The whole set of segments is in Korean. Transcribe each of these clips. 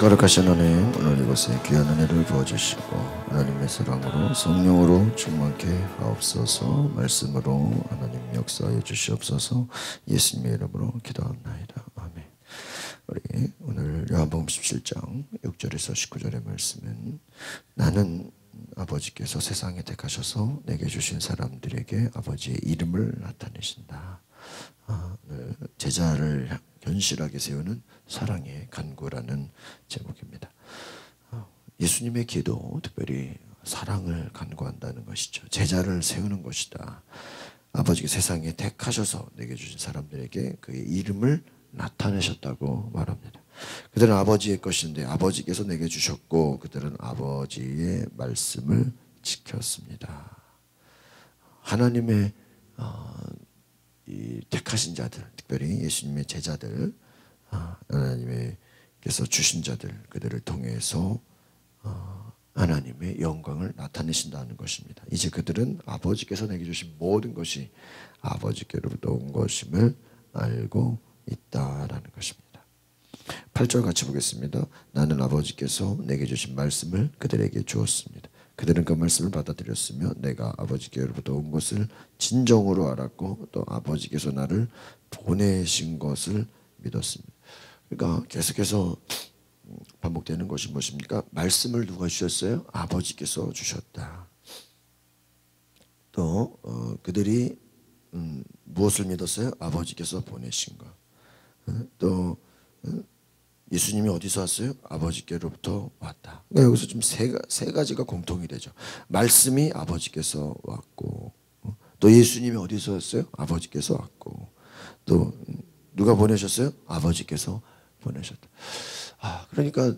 거룩하신 하나님, 오늘 이곳에 귀한 은혜를 부어주시고 하나님의 사랑으로 성령으로 충만케 하옵소서. 말씀으로 하나님 역사해 주시옵소서. 예수님의 이름으로 기도합나이다. 아멘. 우리 오늘 요한복음 17장 6절에서 19절의 말씀은 나는 아버지께서 세상에 택하셔서 내게 주신 사람들에게 아버지의 이름을 나타내신다. 제자를 견실하게 세우는 사랑의 간구라는 제목입니다. 예수님의 기도, 특별히 사랑을 간구한다는 것이죠. 제자를 세우는 것이다. 아버지가 세상에 택하셔서 내게 주신 사람들에게 그의 이름을 나타내셨다고 말합니다. 그들은 아버지의 것인데 아버지께서 내게 주셨고 그들은 아버지의 말씀을 지켰습니다. 하나님의 이 택하신 자들, 특별히 예수님의 제자들, 하나님께서 주신 자들, 그들을 통해서 하나님의 영광을 나타내신다는 것입니다. 이제 그들은 아버지께서 내게 주신 모든 것이 아버지께로부터 온 것임을 알고 있다라는 것입니다. 8절 같이 보겠습니다. 나는 아버지께서 내게 주신 말씀을 그들에게 주었습니다. 그들은 그 말씀을 받아들였으며 내가 아버지께로부터 온 것을 진정으로 알았고 또 아버지께서 나를 보내신 것을 믿었습니다. 그러니까 계속해서 반복되는 것이 무엇입니까? 말씀을 누가 주셨어요? 아버지께서 주셨다. 또 그들이 무엇을 믿었어요? 아버지께서 보내신 것. 또 예수님이 어디서 왔어요? 아버지께로부터 왔다. 그러니까 여기서 좀 세 가지가 공통이 되죠. 말씀이 아버지께서 왔고, 또 예수님이 어디서 왔어요? 아버지께서 왔고, 또 누가 보내셨어요? 아버지께서 보내셨다. 그러니까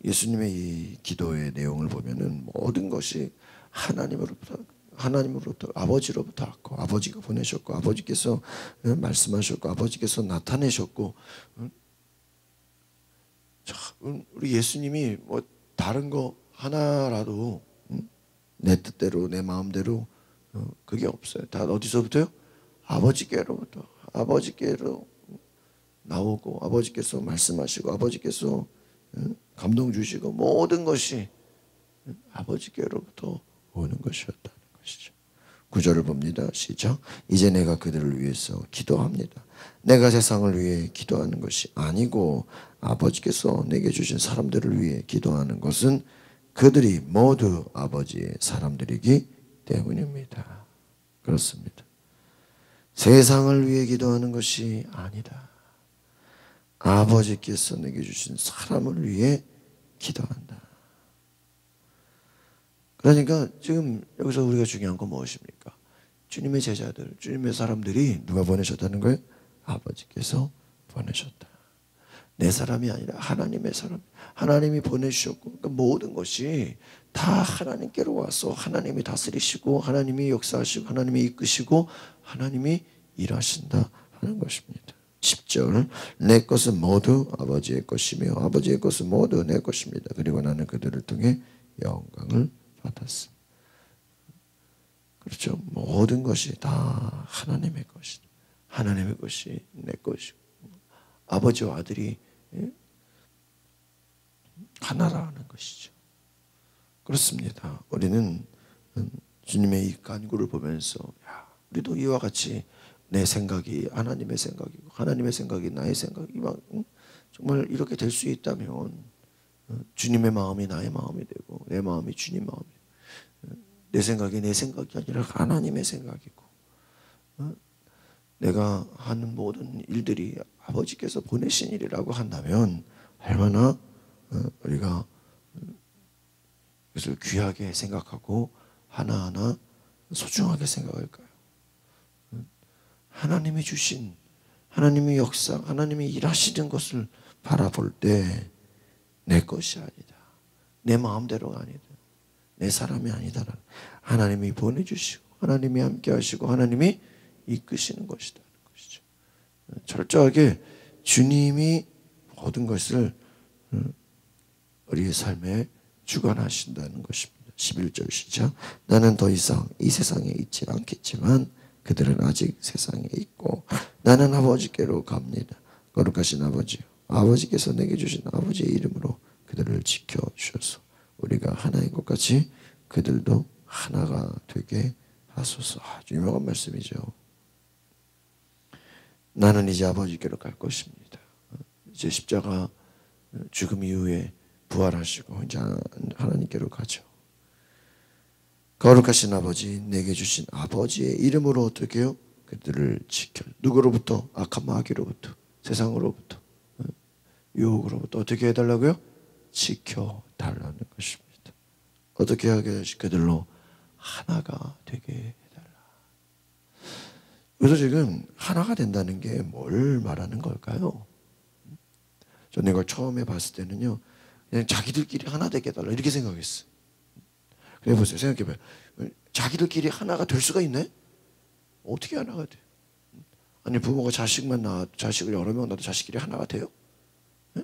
예수님의 이 기도의 내용을 보면은 모든 것이 하나님으로부터 아버지로부터 왔고, 아버지가 보내셨고, 아버지께서 말씀하셨고, 아버지께서 나타내셨고. 우리 예수님이 뭐 다른 거 하나라도 내 뜻대로 내 마음대로 그게 없어요. 다 어디서부터요? 아버지께로부터. 아버지께로 나오고 아버지께서 말씀하시고 아버지께서 감동 주시고 모든 것이 아버지께로부터 오는 것이었다는 것이죠. 9절을 봅니다. 시작. 이제 내가 그들을 위해서 기도합니다. 내가 세상을 위해 기도하는 것이 아니고 아버지께서 내게 주신 사람들을 위해 기도하는 것은 그들이 모두 아버지의 사람들이기 때문입니다. 그렇습니다. 세상을 위해 기도하는 것이 아니다. 아버지께서 내게 주신 사람을 위해 기도한다. 그러니까 지금 여기서 우리가 중요한 건 무엇입니까? 주님의 제자들, 주님의 사람들이 누가 보내셨다는 거예요? 아버지께서 보내셨다. 내 사람이 아니라 하나님의 사람. 하나님이 보내주셨고, 그러니까 모든 것이 다 하나님께로 와서 하나님이 다스리시고 하나님이 역사하시고 하나님이 이끄시고 하나님이 일하신다 하는 것입니다. 10절. 내 것은 모두 아버지의 것이며 아버지의 것은 모두 내 것입니다. 그리고 나는 그들을 통해 영광을 받았습니다. 그렇죠. 모든 것이 다 하나님의 것이다. 하나님의 것이 내 것이고 아버지와 아들이 하나라는 것이죠. 그렇습니다. 우리는 주님의 이 간구를 보면서 우리도 이와 같이 내 생각이 하나님의 생각이고 하나님의 생각이 나의 생각이 정말 이렇게 될 수 있다면 주님의 마음이 나의 마음이 되고 내 마음이 주님 마음이 되고 내 생각이 내 생각이 아니라 하나님의 생각이고 내가 하는 모든 일들이 아버지께서 보내신 일이라고 한다면 얼마나 우리가 그것을 귀하게 생각하고 하나하나 소중하게 생각할까요? 하나님이 주신 하나님의 역사, 하나님이 일하시는 것을 바라볼 때 내 것이 아니다. 내 마음대로가 아니다. 내 사람이 아니다. 하나님이 보내주시고 하나님이 함께 하시고 하나님이 이끄시는 것이다. 것이죠. 철저하게 주님이 모든 것을 우리의 삶에 주관하신다는 것입니다. 11절 시작. 나는 더 이상 이 세상에 있지 않겠지만 그들은 아직 세상에 있고 나는 아버지께로 갑니다. 거룩하신 아버지요, 아버지께서 내게 주신 아버지의 이름으로 그들을 지켜주셔서 우리가 하나인 것 같이 그들도 하나가 되게 하소서. 아주 유명한 말씀이죠. 나는 이제 아버지께로 갈 것입니다. 이제 십자가 죽음 이후에 부활하시고 이제 하나님께로 가죠. 거룩하신 아버지, 내게 주신 아버지의 이름으로 어떻게 해요? 그들을 지켜. 누구로부터? 악한 마귀로부터, 세상으로부터, 유혹으로부터 어떻게 해달라고요? 지켜달라는 것입니다. 어떻게 하게 그들로 하나가 되게 해달라. 그래서 지금 하나가 된다는 게 뭘 말하는 걸까요? 저는 이걸 처음에 봤을 때는요, 그냥 자기들끼리 하나 되게 해달라 이렇게 생각했어요. 그래 보세요. 생각해봐요. 자기들끼리 하나가 될 수가 있네? 어떻게 하나가 돼? 아니 부모가 자식을 여러 명 낳아도 자식끼리 하나가 돼요? 네?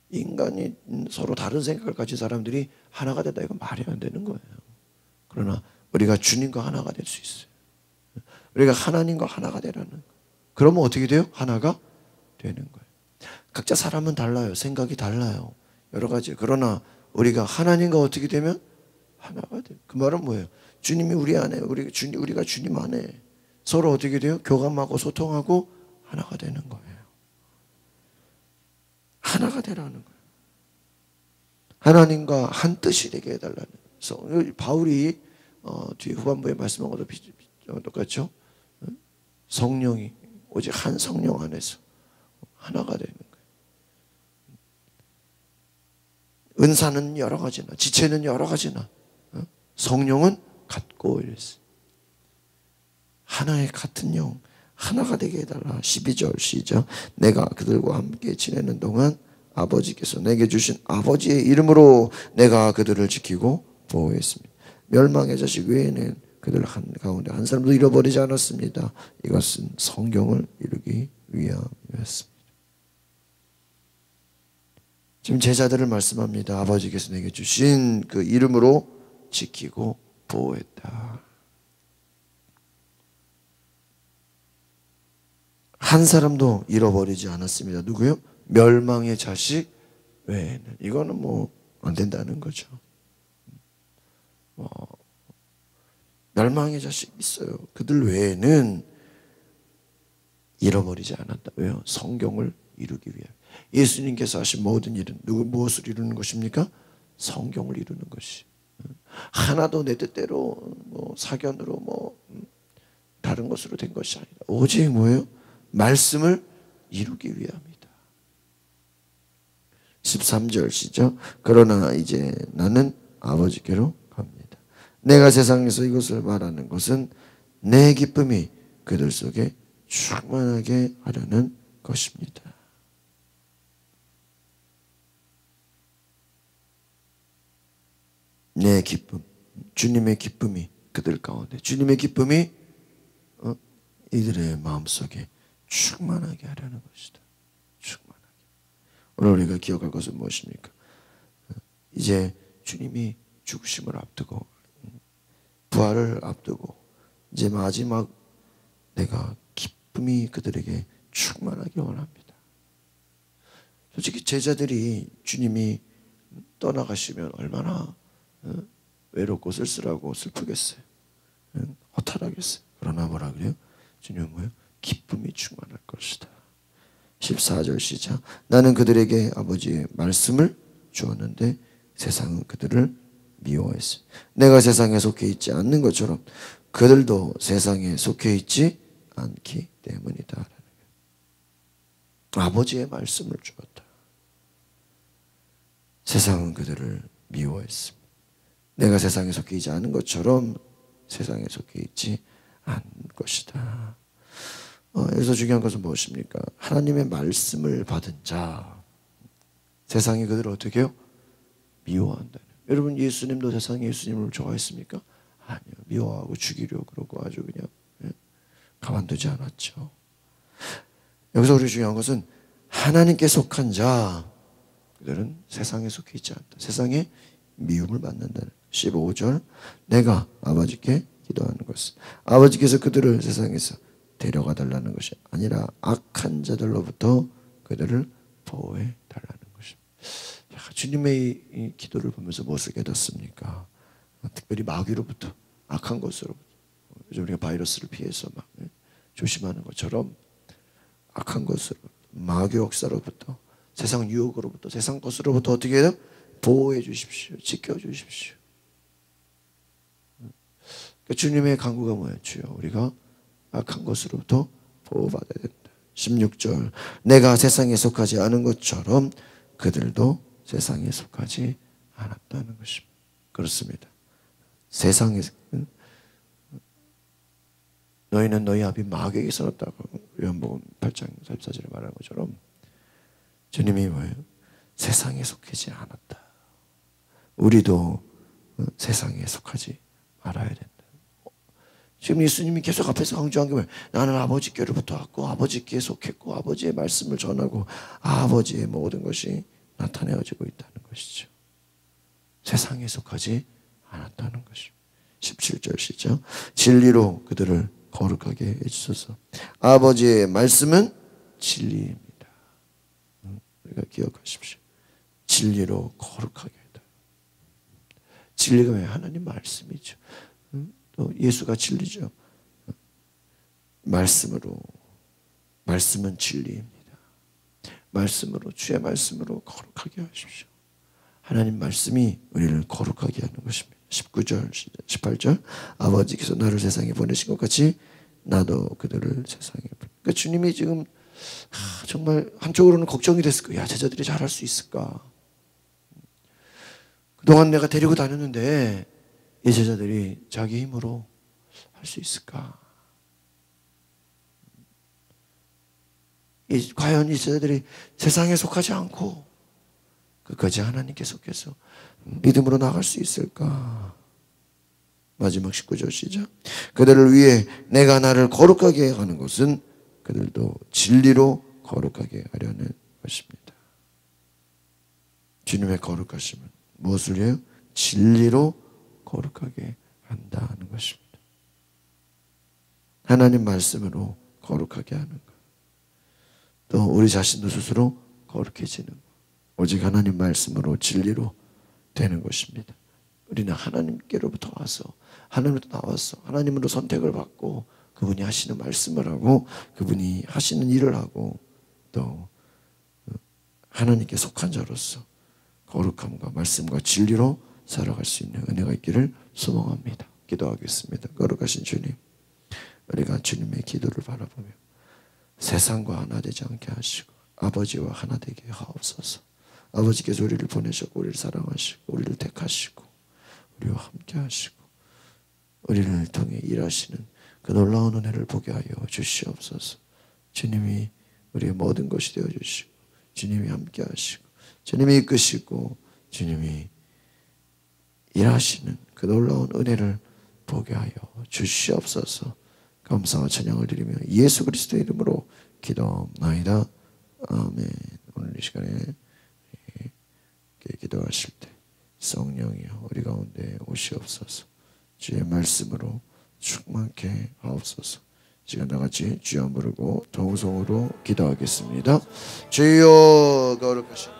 인간이 서로 다른 생각을 가진 사람들이 하나가 된다 이건 말이 안 되는 거예요. 그러나 우리가 주님과 하나가 될 수 있어요. 우리가 하나님과 하나가 되라는 거예요. 그러면 어떻게 돼요? 하나가 되는 거예요. 각자 사람은 달라요. 생각이 달라요. 여러 가지. 그러나 우리가 하나님과 어떻게 되면 하나가 돼요. 그 말은 뭐예요? 주님이 우리 안에, 우리가 주님 안에 서로 어떻게 돼요? 교감하고 소통하고 하나가 되는 거예요. 하나가 되라는 거예요. 하나님과 한 뜻이 되게 해달라는 거예요. 바울이 뒤에 후반부에 말씀한 것도 똑같죠? 성령이 오직 한 성령 안에서 하나가 되는 거예요. 은사는 여러 가지나 지체는 여러 가지나 성령은 같고 이랬어요. 하나의 같은 영 하나가 되게 해달라. 12절 시작. 내가 그들과 함께 지내는 동안 아버지께서 내게 주신 아버지의 이름으로 내가 그들을 지키고 보호했습니다. 멸망의 자식 외에는 그들 가운데 한 사람도 잃어버리지 않았습니다. 이것은 성경을 이루기 위함이었습니다. 지금 제자들을 말씀합니다. 아버지께서 내게 주신 그 이름으로 지키고 보호했다. 한 사람도 잃어버리지 않았습니다. 누구요? 멸망의 자식 외에는. 이거는 뭐 안 된다는 거죠. 멸망의 자식 있어요. 그들 외에는 잃어버리지 않았다. 왜요? 성경을 이루기 위해. 예수님께서 하신 모든 일은 무엇을 이루는 것입니까? 성경을 이루는 것이. 하나도 내 뜻대로 사견으로 다른 것으로 된 것이 아니다. 오직 뭐예요? 말씀을 이루기 위함이다. 13절 시죠. 그러나 이제 나는 아버지께로 갑니다. 내가 세상에서 이것을 말하는 것은 내 기쁨이 그들 속에 충만하게 하려는 것입니다. 내 기쁨, 주님의 기쁨이 그들 가운데, 주님의 기쁨이 이들의 마음속에 충만하게 하려는 것이다. 충만하게. 오늘 우리가 기억할 것은 무엇입니까? 이제 주님이 죽으심을 앞두고 부활을 앞두고 이제 마지막 내가 기쁨이 그들에게 충만하게 원합니다. 솔직히 제자들이 주님이 떠나가시면 얼마나 외롭고 쓸쓸하고 슬프겠어요. 허탈하겠어요. 그러나 뭐라 그래요? 주님은 뭐예요? 기쁨이 충만할 것이다. 14절 시작. 나는 그들에게 아버지의 말씀을 주었는데 세상은 그들을 미워했어요. 내가 세상에 속해 있지 않는 것처럼 그들도 세상에 속해 있지 않기 때문이다. 아버지의 말씀을 주었다. 세상은 그들을 미워했습니다. 내가 세상에 속해 있지 않은 것처럼 세상에 속해 있지 않은 것이다. 여기서 중요한 것은 무엇입니까? 하나님의 말씀을 받은 자, 세상이 그들을 어떻게 해요? 미워한다. 여러분 예수님도 세상에 예수님을 좋아했습니까? 아니요. 미워하고 죽이려고 그러고 아주 그냥 가만두지 않았죠. 여기서 우리 중요한 것은 하나님께 속한 자, 그들은 세상에 속해 있지 않다. 세상에 미움을 받는다. 15절 내가 아버지께 기도하는 것은 아버지께서 그들을 세상에서 데려가 달라는 것이 아니라 악한 자들로부터 그들을 보호해 달라는 것입니다. 주님의 이 기도를 보면서 무엇을 깨닫습니까? 특별히 마귀로부터, 악한 것으로부터, 요즘 우리가 바이러스를 피해서 막 조심하는 것처럼 악한 것으로부터, 마귀 역사로부터, 세상 유혹으로부터, 세상 것으로부터 어떻게 해요? 보호해 주십시오. 지켜 주십시오. 그러니까 주님의 간구가 뭐예요? 주여, 우리가 악한 것으로부터 보호받아야 된다. 16절, 내가 세상에 속하지 않은 것처럼 그들도 세상에 속하지 않았다는 것입니다. 그렇습니다. 세상에 너희는 너희 아비 마귀에게서 났다고 요한복음 8장 44절에 말하는 것처럼 주님이 뭐예요? 세상에 속하지 않았다. 우리도 세상에 속하지 말아야 된다. 지금 예수님이 계속 앞에서 강조한 게 뭐예요? 나는 아버지께로부터 왔고 아버지께 속했고 아버지의 말씀을 전하고 아버지의 모든 것이 나타내어지고 있다는 것이죠. 세상에 속하지 않았다는 것입니다. 17절 시작. 진리로 그들을 거룩하게 해주소서. 아버지의 말씀은 진리입니다. 우리가 기억하십시오. 진리로 거룩하게 해다. 진리가 왜? 하나님 말씀이죠. 또 예수가 진리죠. 말씀으로, 말씀은 진리입니다. 말씀으로, 주의 말씀으로 거룩하게 하십시오. 하나님 말씀이 우리를 거룩하게 하는 것입니다. 19절, 18절, 아버지께서 나를 세상에 보내신 것 같이 나도 그들을 세상에 보내. 그러니까 주님이 지금 정말 한쪽으로는 걱정이 됐을 거예요. 야, 제자들이 잘할 수 있을까? 그동안 내가 데리고 다녔는데 이 제자들이 자기 힘으로 할 수 있을까? 과연 이 제자들이 세상에 속하지 않고 끝까지 하나님께 속해서 믿음으로 나갈 수 있을까? 마지막 19절 시작. 그들을 위해 내가 나를 거룩하게 하는 것은 그들도 진리로 거룩하게 하려는 것입니다. 주님의 거룩하심은 무엇을 위해요? 진리로 거룩하게 한다는 것입니다. 하나님 말씀으로 거룩하게 하는 것. 또 우리 자신도 스스로 거룩해지는 것. 오직 하나님 말씀으로 진리로 되는 것입니다. 우리는 하나님께로부터 와서 하나님으로부터 나와서 하나님으로 선택을 받고 그분이 하시는 말씀을 하고 그분이 하시는 일을 하고 또 하나님께 속한 자로서 거룩함과 말씀과 진리로 살아갈 수 있는 은혜가 있기를 소망합니다. 기도하겠습니다. 거룩하신 주님, 우리가 주님의 기도를 바라보며 세상과 하나 되지 않게 하시고 아버지와 하나 되게 하옵소서. 아버지께서 우리를 보내셨고 우리를 사랑하시고 우리를 택하시고 우리와 함께 하시고 우리를 통해 일하시는 그 놀라운 은혜를 보게 하여 주시옵소서. 주님이 우리의 모든 것이 되어주시고 주님이 함께 하시고 주님이 이끄시고 주님이 일하시는 그 놀라운 은혜를 보게 하여 주시옵소서. 감사와 찬양을 드리며 예수 그리스도의 이름으로 기도하옵나이다. 아멘. 오늘 이 시간에 기도하실 때 성령이여 우리 가운데 오시옵소서. 주의 말씀으로 충만케 하옵소서. 시간 다 같이 주여 부르고 동성으로 기도하겠습니다. 주여 거룩하신